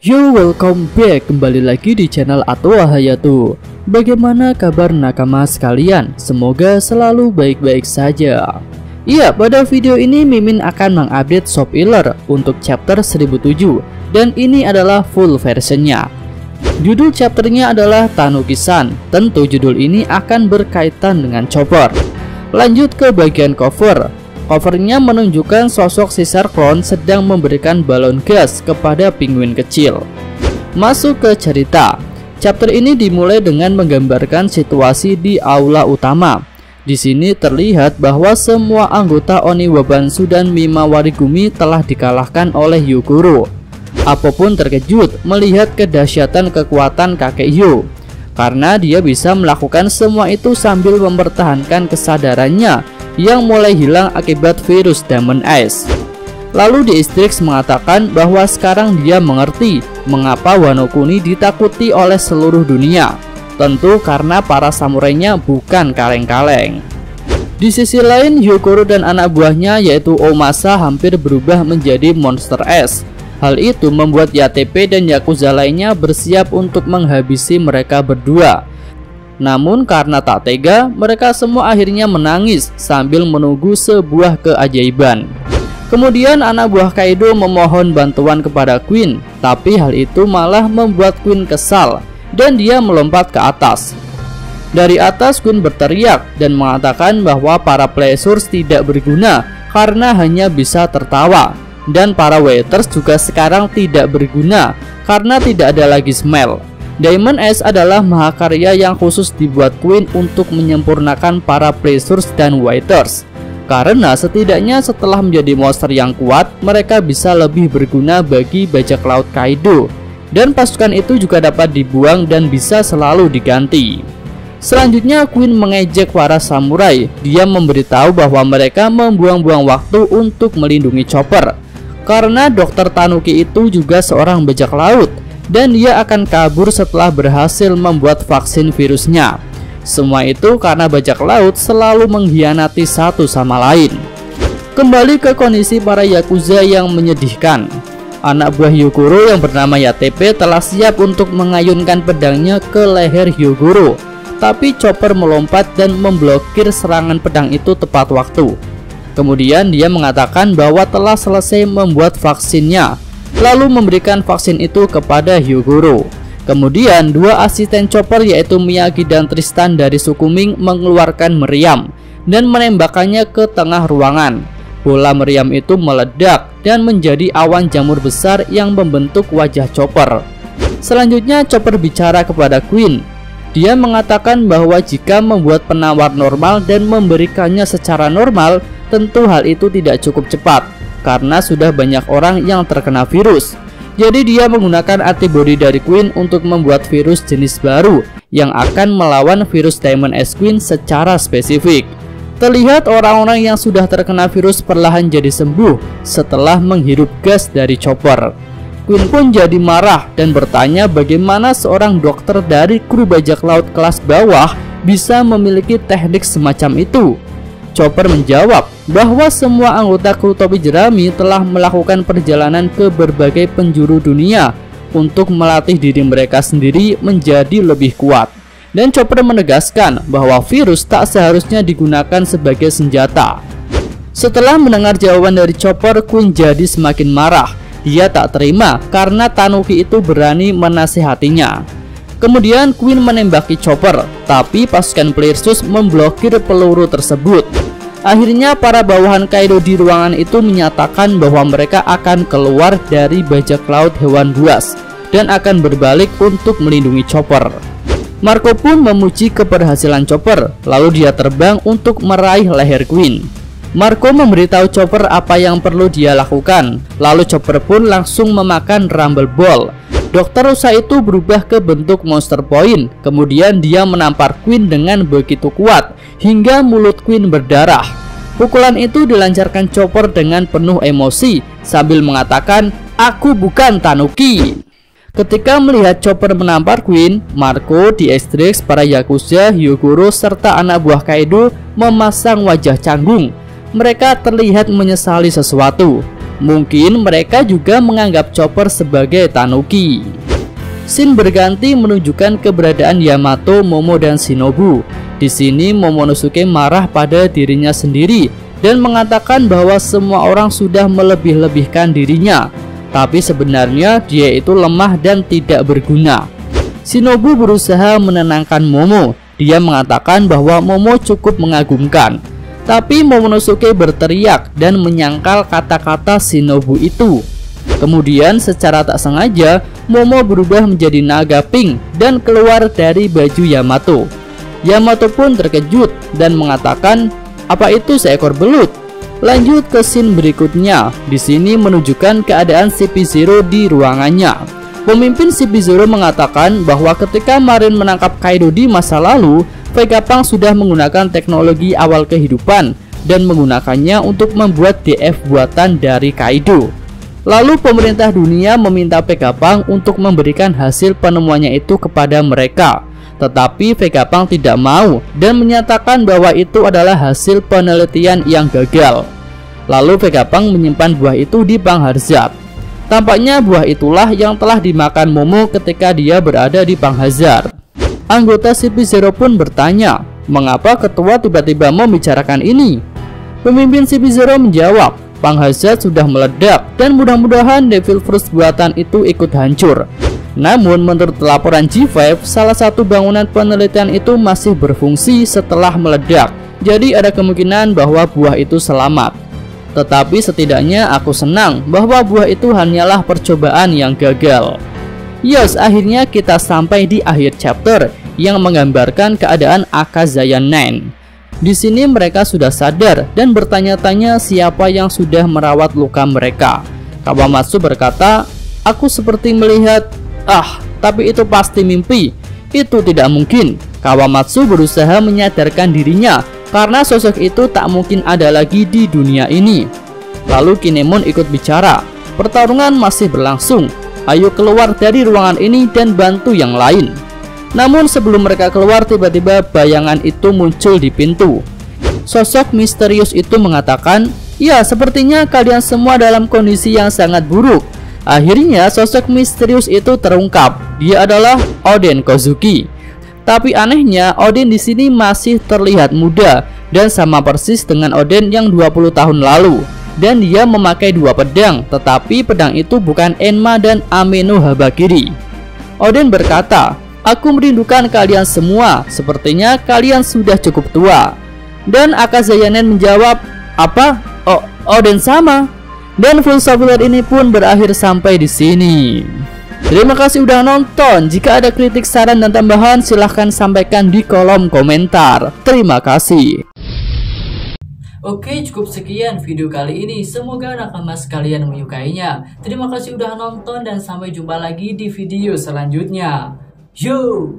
Yo, welcome back, kembali lagi di channel Atoa Hayato. Bagaimana kabar nakama sekalian? Semoga selalu baik-baik saja. Iya, pada video ini Mimin akan mengupdate Shop Healer untuk chapter 1007, dan ini adalah full versionnya. Judul chapternya adalah Tanuki-san. Tentu judul ini akan berkaitan dengan Chopper. Lanjut ke bagian cover. Covernya menunjukkan sosok Caesar Clown sedang memberikan balon gas kepada penguin kecil. Masuk ke cerita. Chapter ini dimulai dengan menggambarkan situasi di aula utama. Di sini terlihat bahwa semua anggota Oni Wabansu dan Mima Warigumi telah dikalahkan oleh Hyogoro. Apo pun terkejut melihat kedahsyatan kekuatan kakek Hyo, karena dia bisa melakukan semua itu sambil mempertahankan kesadarannya yang mulai hilang akibat virus Diamond Eyes. Lalu The Strix mengatakan bahwa sekarang dia mengerti mengapa Wano Kuni ditakuti oleh seluruh dunia. Tentu karena para samurainya bukan kaleng-kaleng. Di sisi lain, Hyogoro dan anak buahnya yaitu Omasa hampir berubah menjadi Monster S. Hal itu membuat YTP dan Yakuza lainnya bersiap untuk menghabisi mereka berdua. Namun karena tak tega, mereka semua akhirnya menangis sambil menunggu sebuah keajaiban. Kemudian anak buah Kaido memohon bantuan kepada Queen, tapi hal itu malah membuat Queen kesal dan dia melompat ke atas. Dari atas Queen berteriak dan mengatakan bahwa para Pleasures tidak berguna karena hanya bisa tertawa, dan para Waiters juga sekarang tidak berguna karena tidak ada lagi smell. Diamond Eyes adalah mahakarya yang khusus dibuat Queen untuk menyempurnakan para Pleasures dan Waiters, karena setidaknya setelah menjadi monster yang kuat, mereka bisa lebih berguna bagi bajak laut Kaido, dan pasukan itu juga dapat dibuang dan bisa selalu diganti. Selanjutnya Queen mengejek para samurai. Dia memberitahu bahwa mereka membuang-buang waktu untuk melindungi Chopper, karena Dr. Tanuki itu juga seorang bajak laut dan dia akan kabur setelah berhasil membuat vaksin virusnya. Semua itu karena bajak laut selalu mengkhianati satu sama lain. Kembali ke kondisi para Yakuza yang menyedihkan. Anak buah Hyogoro yang bernama YTP telah siap untuk mengayunkan pedangnya ke leher Hyogoro, tapi Chopper melompat dan memblokir serangan pedang itu tepat waktu. Kemudian dia mengatakan bahwa telah selesai membuat vaksinnya, lalu memberikan vaksin itu kepada Hyogoro. Kemudian dua asisten Chopper yaitu Miyagi dan Tristan dari suku Ming mengeluarkan meriam dan menembakkannya ke tengah ruangan. Bola meriam itu meledak dan menjadi awan jamur besar yang membentuk wajah Chopper. Selanjutnya Chopper bicara kepada Queen. Dia mengatakan bahwa jika membuat penawar normal dan memberikannya secara normal, tentu hal itu tidak cukup cepat karena sudah banyak orang yang terkena virus. Jadi dia menggunakan antibody dari Queen untuk membuat virus jenis baru yang akan melawan virus Diamond Eyes Queen secara spesifik. Terlihat orang-orang yang sudah terkena virus perlahan jadi sembuh setelah menghirup gas dari Chopper. Queen pun jadi marah dan bertanya bagaimana seorang dokter dari kru bajak laut kelas bawah bisa memiliki teknik semacam itu. Chopper menjawab bahwa semua anggota kru topi jerami telah melakukan perjalanan ke berbagai penjuru dunia untuk melatih diri mereka sendiri menjadi lebih kuat. Dan Chopper menegaskan bahwa virus tak seharusnya digunakan sebagai senjata. Setelah mendengar jawaban dari Chopper, Queen jadi semakin marah. Dia tak terima karena Tanuki itu berani menasihatinya. Kemudian Queen menembaki Chopper, tapi pasukan Pleasures memblokir peluru tersebut. Akhirnya para bawahan Kaido di ruangan itu menyatakan bahwa mereka akan keluar dari bajak laut hewan buas dan akan berbalik untuk melindungi Chopper. Marco pun memuji keberhasilan Chopper, lalu dia terbang untuk meraih leher Queen. Marco memberitahu Chopper apa yang perlu dia lakukan, lalu Chopper pun langsung memakan Rumble Ball. Dokter rusa itu berubah ke bentuk Monster Point. Kemudian dia menampar Queen dengan begitu kuat hingga mulut Queen berdarah. Pukulan itu dilancarkan Chopper dengan penuh emosi sambil mengatakan, "Aku bukan Tanuki." Ketika melihat Chopper menampar Queen, Marco, The Strix, para Yakuza, Hyogoro, serta anak buah Kaido memasang wajah canggung. Mereka terlihat menyesali sesuatu. Mungkin mereka juga menganggap Chopper sebagai tanuki. Scene berganti menunjukkan keberadaan Yamato, Momo, dan Shinobu. Di sini Momonosuke marah pada dirinya sendiri dan mengatakan bahwa semua orang sudah melebih-lebihkan dirinya, tapi sebenarnya dia itu lemah dan tidak berguna. Shinobu berusaha menenangkan Momo. Dia mengatakan bahwa Momo cukup mengagumkan, tapi Momonosuke berteriak dan menyangkal kata-kata Shinobu itu. Kemudian secara tak sengaja Momo berubah menjadi naga pink dan keluar dari baju Yamato. Yamato pun terkejut dan mengatakan, "Apa itu seekor belut?" Lanjut ke scene berikutnya. Di sini menunjukkan keadaan CP0 di ruangannya. Pemimpin CP0 mengatakan bahwa ketika Marin menangkap Kaido di masa lalu, Vegapunk sudah menggunakan teknologi awal kehidupan dan menggunakannya untuk membuat DF buatan dari Kaido. Lalu pemerintah dunia meminta Vegapunk untuk memberikan hasil penemuannya itu kepada mereka. Tetapi Vegapunk tidak mau dan menyatakan bahwa itu adalah hasil penelitian yang gagal. Lalu Vegapunk menyimpan buah itu di Panghazard. Tampaknya buah itulah yang telah dimakan Momo ketika dia berada di Panghazard. Anggota CP0 pun bertanya, mengapa ketua tiba-tiba membicarakan ini? Pemimpin CP0 menjawab, Panghazard sudah meledak dan mudah-mudahan Devil Fruit buatan itu ikut hancur. Namun menurut laporan G5, salah satu bangunan penelitian itu masih berfungsi setelah meledak. Jadi ada kemungkinan bahwa buah itu selamat. Tetapi setidaknya aku senang bahwa buah itu hanyalah percobaan yang gagal. Yes, akhirnya kita sampai di akhir chapter yang menggambarkan keadaan Akazaya 9. Di sini mereka sudah sadar dan bertanya-tanya siapa yang sudah merawat luka mereka. Kawamatsu berkata, "Aku seperti melihat, tapi itu pasti mimpi. Itu tidak mungkin." Kawamatsu berusaha menyadarkan dirinya karena sosok itu tak mungkin ada lagi di dunia ini. Lalu Kinemon ikut bicara. Pertarungan masih berlangsung. Ayo keluar dari ruangan ini dan bantu yang lain. Namun sebelum mereka keluar, tiba-tiba bayangan itu muncul di pintu. Sosok misterius itu mengatakan, "Ya, sepertinya kalian semua dalam kondisi yang sangat buruk." Akhirnya sosok misterius itu terungkap. Dia adalah Oden Kozuki. Tapi anehnya Oden di sini masih terlihat muda dan sama persis dengan Oden yang 20 tahun lalu. Dan dia memakai dua pedang, tetapi pedang itu bukan Enma dan Ame no Habakiri. Oden berkata, "Aku merindukan kalian semua. Sepertinya kalian sudah cukup tua." Dan Akazaya 9 menjawab, "Apa? Oh, Oden sama." Dan full spoiler ini pun berakhir sampai di sini. Terima kasih udah nonton. Jika ada kritik, saran, dan tambahan, silahkan sampaikan di kolom komentar. Terima kasih. Oke, cukup sekian video kali ini. Semoga nakamas kalian menyukainya. Terima kasih udah nonton dan sampai jumpa lagi di video selanjutnya. Yo!